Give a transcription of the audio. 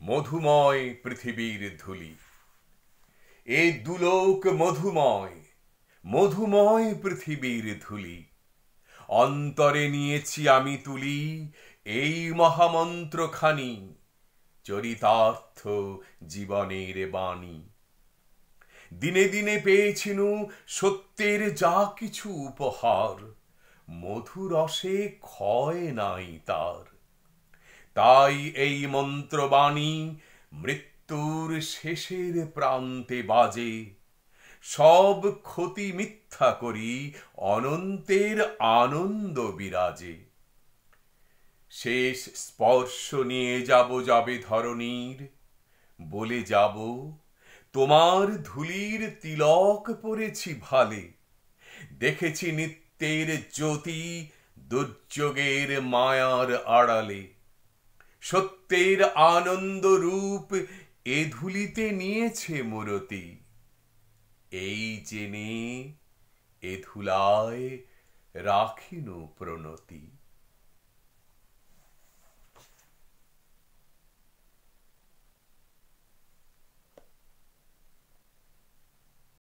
মধুময় পৃথিবীর ধুলি। এ দুলোক মধুময়, মধুময় পৃথিবীর ধুলি। অন্তরে নিয়েছি আমি তুলি এই মহামন্ত্রখানি, চরিতার্থ জীবনের বাণী। দিনে দিনে পেয়েছিনু সত্যের যা কিছু উপহার, মধুরসে ক্ষয় নাই তার। তাই এই মন্ত্রবাণী মৃত্যুর শেষের প্রান্তে বাজে, সব ক্ষতি মিথ্যা করি অনন্তের আনন্দ বিরাজে। শেষ স্পর্শ নিয়ে যাব যাবে ধরণীর, বলে যাব তোমার ধুলির তিলক পরেছি ভালে। দেখেছি নিত্যের জ্যোতি দুর্যোগের মায়ার আড়ালে। সত্যের আনন্দ রূপ এ ধুলিতে নিয়েছে মূরতি। এই জেনে এ ধুলায় রাখিনু প্রণতি।